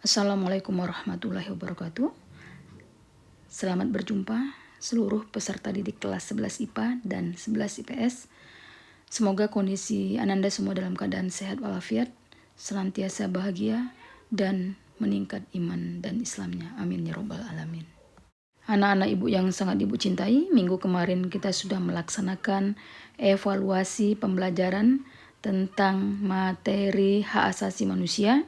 Assalamualaikum warahmatullahi wabarakatuh. Selamat berjumpa seluruh peserta didik kelas 11 IPA dan 11 IPS. Semoga kondisi Ananda semua dalam keadaan sehat walafiat, senantiasa bahagia, dan meningkat iman dan Islamnya. Amin ya robbal alamin. Anak-anak ibu yang sangat ibu cintai, minggu kemarin kita sudah melaksanakan evaluasi pembelajaran tentang materi hak asasi manusia.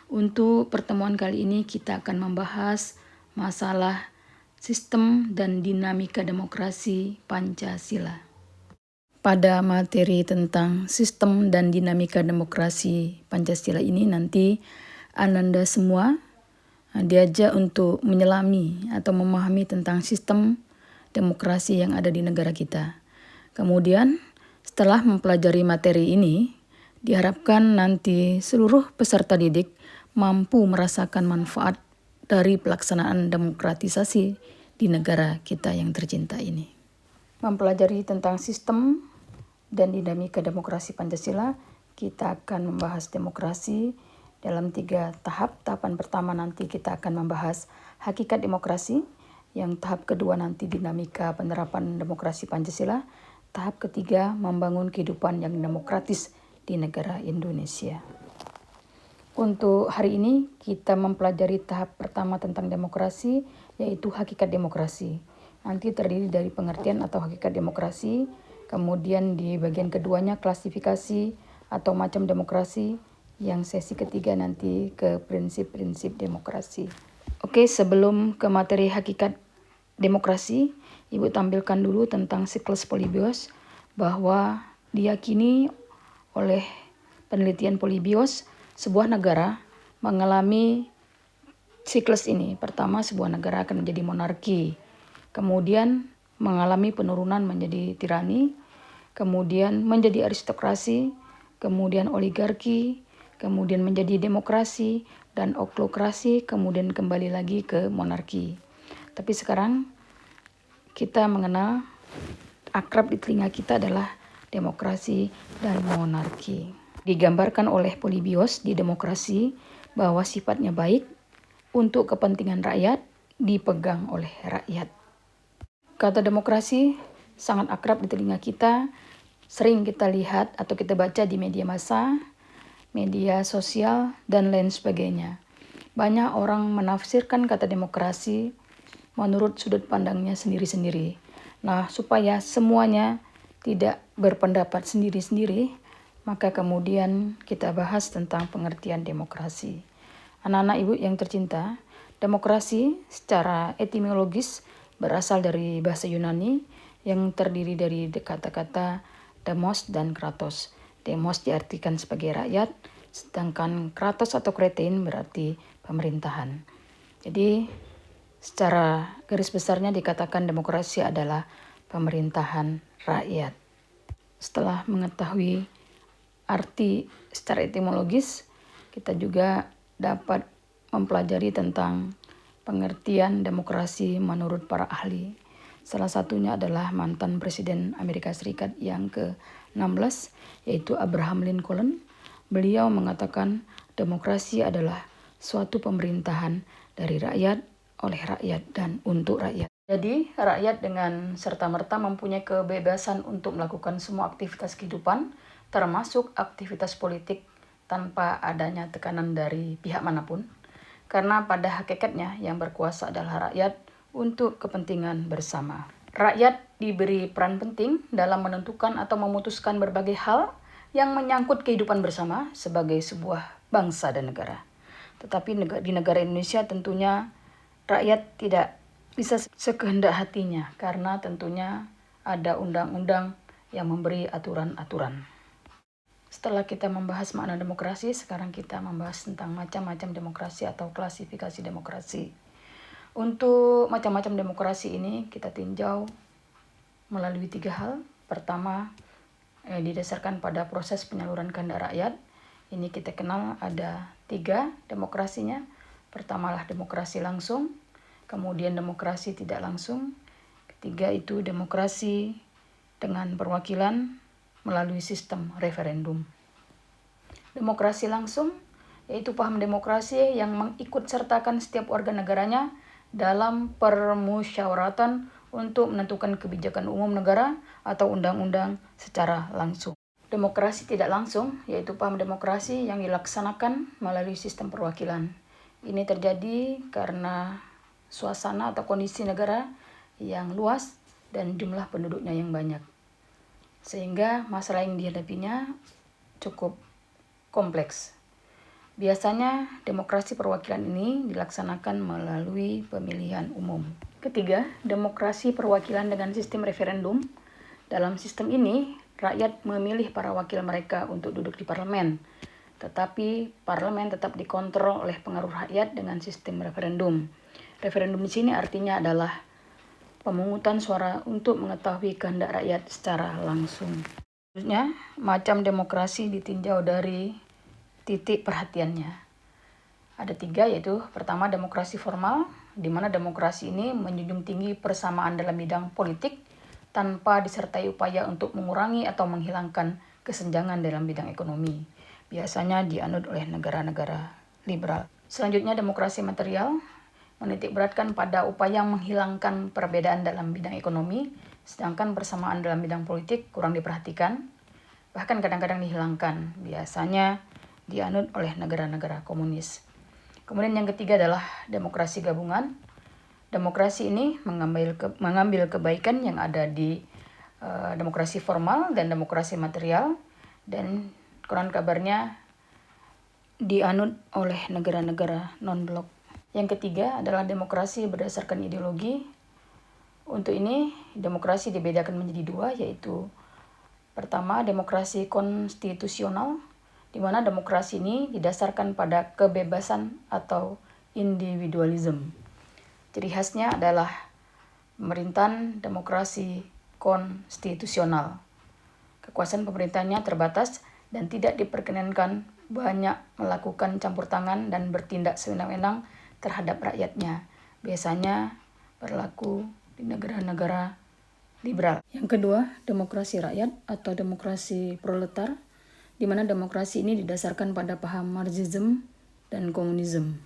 Untuk pertemuan kali ini kita akan membahas masalah sistem dan dinamika demokrasi Pancasila. Pada materi tentang sistem dan dinamika demokrasi Pancasila ini nanti Ananda semua diajak untuk menyelami atau memahami tentang sistem demokrasi yang ada di negara kita. Kemudian setelah mempelajari materi ini, diharapkan nanti seluruh peserta didik mampu merasakan manfaat dari pelaksanaan demokratisasi di negara kita yang tercinta ini. Mempelajari tentang sistem dan dinamika demokrasi Pancasila, kita akan membahas demokrasi dalam 3 tahap. Tahapan pertama nanti kita akan membahas hakikat demokrasi, yang tahap kedua nanti dinamika penerapan demokrasi Pancasila, tahap ketiga membangun kehidupan yang demokratis di negara Indonesia. Untuk hari ini kita mempelajari tahap pertama tentang demokrasi, yaitu hakikat demokrasi. Nanti terdiri dari pengertian atau hakikat demokrasi, kemudian di bagian keduanya klasifikasi atau macam demokrasi, yang sesi ketiga nanti ke prinsip-prinsip demokrasi. Oke, sebelum ke materi hakikat demokrasi, Ibu tampilkan dulu tentang siklus Polybius, bahwa diyakini oleh penelitian Polybius, sebuah negara mengalami siklus ini. Pertama, sebuah negara akan menjadi monarki, kemudian mengalami penurunan menjadi tirani, kemudian menjadi aristokrasi, kemudian oligarki, kemudian menjadi demokrasi dan oklokrasi, kemudian kembali lagi ke monarki. Tapi sekarang kita mengenal, akrab di telinga kita adalah demokrasi dan monarki. Digambarkan oleh Polybius di demokrasi bahwa sifatnya baik, untuk kepentingan rakyat, dipegang oleh rakyat. Kata demokrasi sangat akrab di telinga kita, sering kita lihat atau kita baca di media massa, media sosial, dan lain sebagainya. Banyak orang menafsirkan kata demokrasi menurut sudut pandangnya sendiri-sendiri. Nah, supaya semuanya tidak berpendapat sendiri-sendiri, maka kemudian kita bahas tentang pengertian demokrasi. Anak-anak ibu yang tercinta, demokrasi secara etimologis berasal dari bahasa Yunani yang terdiri dari kata-kata demos dan kratos. Demos diartikan sebagai rakyat, sedangkan kratos atau kretein berarti pemerintahan. Jadi secara garis besarnya dikatakan demokrasi adalah pemerintahan rakyat. Setelah mengetahui arti secara etimologis, kita juga dapat mempelajari tentang pengertian demokrasi menurut para ahli. Salah satunya adalah mantan Presiden Amerika Serikat yang ke-16, yaitu Abraham Lincoln. Beliau mengatakan demokrasi adalah suatu pemerintahan dari rakyat, oleh rakyat, dan untuk rakyat. Jadi rakyat dengan serta-merta mempunyai kebebasan untuk melakukan semua aktivitas kehidupan, termasuk aktivitas politik, tanpa adanya tekanan dari pihak manapun. Karena pada hakikatnya yang berkuasa adalah rakyat untuk kepentingan bersama. Rakyat diberi peran penting dalam menentukan atau memutuskan berbagai hal yang menyangkut kehidupan bersama sebagai sebuah bangsa dan negara. Tetapi di negara Indonesia tentunya rakyat tidak bisa sekehendak hatinya, karena tentunya ada undang-undang yang memberi aturan-aturan. Setelah kita membahas makna demokrasi, sekarang kita membahas tentang macam-macam demokrasi atau klasifikasi demokrasi. Untuk macam-macam demokrasi ini kita tinjau melalui 3 hal. Pertama, didasarkan pada proses penyaluran kehendak rakyat. Ini kita kenal ada 3 demokrasinya. Pertamalah demokrasi langsung, kemudian demokrasi tidak langsung, ketiga itu demokrasi dengan perwakilan melalui sistem referendum. Demokrasi langsung yaitu paham demokrasi yang mengikut sertakan setiap warga negaranya dalam permusyawaratan untuk menentukan kebijakan umum negara atau undang-undang secara langsung. Demokrasi tidak langsung, yaitu paham demokrasi yang dilaksanakan melalui sistem perwakilan. Ini terjadi karena suasana atau kondisi negara yang luas dan jumlah penduduknya yang banyak. Sehingga masalah yang dihadapinya cukup kompleks. Biasanya demokrasi perwakilan ini dilaksanakan melalui pemilihan umum. Ketiga, demokrasi perwakilan dengan sistem referendum. Dalam sistem ini, rakyat memilih para wakil mereka untuk duduk di parlemen. Tetapi parlemen tetap dikontrol oleh pengaruh rakyat dengan sistem referendum. Referendum di sini artinya adalah pemungutan suara untuk mengetahui kehendak rakyat secara langsung. Selanjutnya, macam demokrasi ditinjau dari titik perhatiannya. Ada 3, yaitu pertama demokrasi formal, di mana demokrasi ini menjunjung tinggi persamaan dalam bidang politik tanpa disertai upaya untuk mengurangi atau menghilangkan kesenjangan dalam bidang ekonomi. Biasanya dianut oleh negara-negara liberal. Selanjutnya demokrasi material, menitikberatkan pada upaya menghilangkan perbedaan dalam bidang ekonomi, sedangkan persamaan dalam bidang politik kurang diperhatikan, bahkan kadang-kadang dihilangkan. Biasanya dianut oleh negara-negara komunis. Kemudian yang ketiga adalah demokrasi gabungan. Demokrasi ini mengambil kebaikan yang ada di demokrasi formal dan demokrasi material, dan konon kabarnya dianut oleh negara-negara non-blok. Yang ketiga adalah demokrasi berdasarkan ideologi. Untuk ini, demokrasi dibedakan menjadi 2, yaitu pertama, demokrasi konstitusional, di mana demokrasi ini didasarkan pada kebebasan atau individualisme. Ciri khasnya adalah pemerintahan demokrasi konstitusional. Kekuasaan pemerintahnya terbatas dan tidak diperkenankan banyak melakukan campur tangan dan bertindak sewenang-wenang terhadap rakyatnya. Biasanya berlaku di negara-negara liberal. Yang kedua, demokrasi rakyat atau demokrasi proletar, di mana demokrasi ini didasarkan pada paham Marxisme dan komunisme.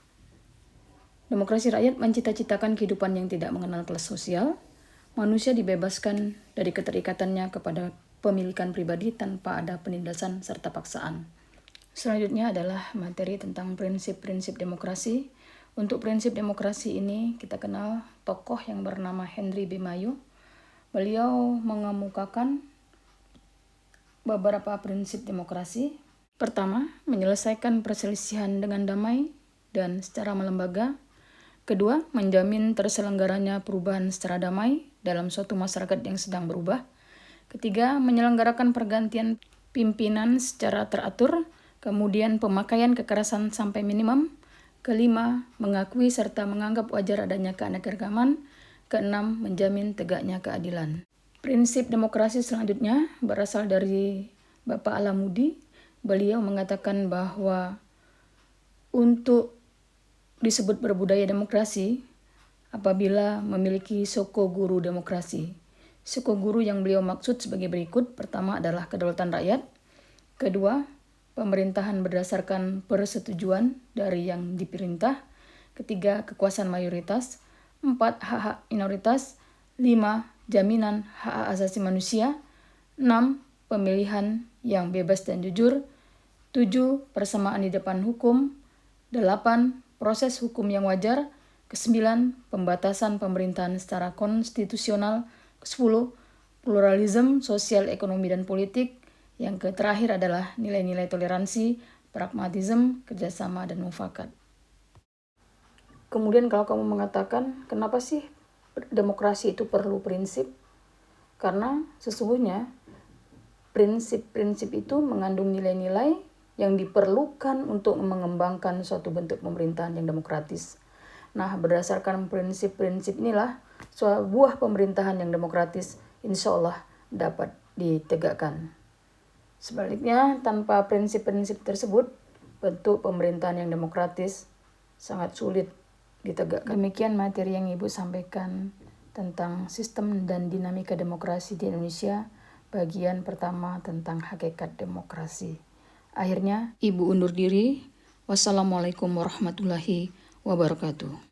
Demokrasi rakyat mencita-citakan kehidupan yang tidak mengenal kelas sosial. Manusia dibebaskan dari keterikatannya kepada pemilikan pribadi tanpa ada penindasan serta paksaan. Selanjutnya adalah materi tentang prinsip-prinsip demokrasi. Untuk prinsip demokrasi ini kita kenal tokoh yang bernama Henry B. Mayo. Beliau mengemukakan beberapa prinsip demokrasi. Pertama, menyelesaikan perselisihan dengan damai dan secara melembaga. Kedua, menjamin terselenggaranya perubahan secara damai dalam suatu masyarakat yang sedang berubah. Ketiga, menyelenggarakan pergantian pimpinan secara teratur. Kemudian pemakaian kekerasan sampai minimum. Kelima, mengakui serta menganggap wajar adanya keanekaragaman. Keenam, menjamin tegaknya keadilan. Prinsip demokrasi selanjutnya berasal dari Bapak Alamudi. Beliau mengatakan bahwa untuk disebut berbudaya demokrasi apabila memiliki soko guru demokrasi. Soko guru yang beliau maksud sebagai berikut. Pertama adalah kedaulatan rakyat. Kedua, pemerintahan berdasarkan persetujuan dari yang diperintah. Ketiga, kekuasaan mayoritas. 4, hak-hak minoritas. 5, jaminan hak asasi manusia. 6, pemilihan yang bebas dan jujur. 7, persamaan di depan hukum. 8, proses hukum yang wajar. 9, pembatasan pemerintahan secara konstitusional. 10, pluralisme sosial, ekonomi, dan politik. Yang terakhir adalah nilai-nilai toleransi, pragmatisme, kerjasama, dan mufakat. Kemudian kalau kamu mengatakan, kenapa sih demokrasi itu perlu prinsip? Karena sesungguhnya prinsip-prinsip itu mengandung nilai-nilai yang diperlukan untuk mengembangkan suatu bentuk pemerintahan yang demokratis. Nah, berdasarkan prinsip-prinsip inilah sebuah pemerintahan yang demokratis insya Allah dapat ditegakkan. Sebaliknya, tanpa prinsip-prinsip tersebut, bentuk pemerintahan yang demokratis sangat sulit ditegakkan. Demikian materi yang Ibu sampaikan tentang sistem dan dinamika demokrasi di Indonesia, bagian pertama tentang hakikat demokrasi. Akhirnya, Ibu undur diri. Wassalamualaikum warahmatullahi wabarakatuh.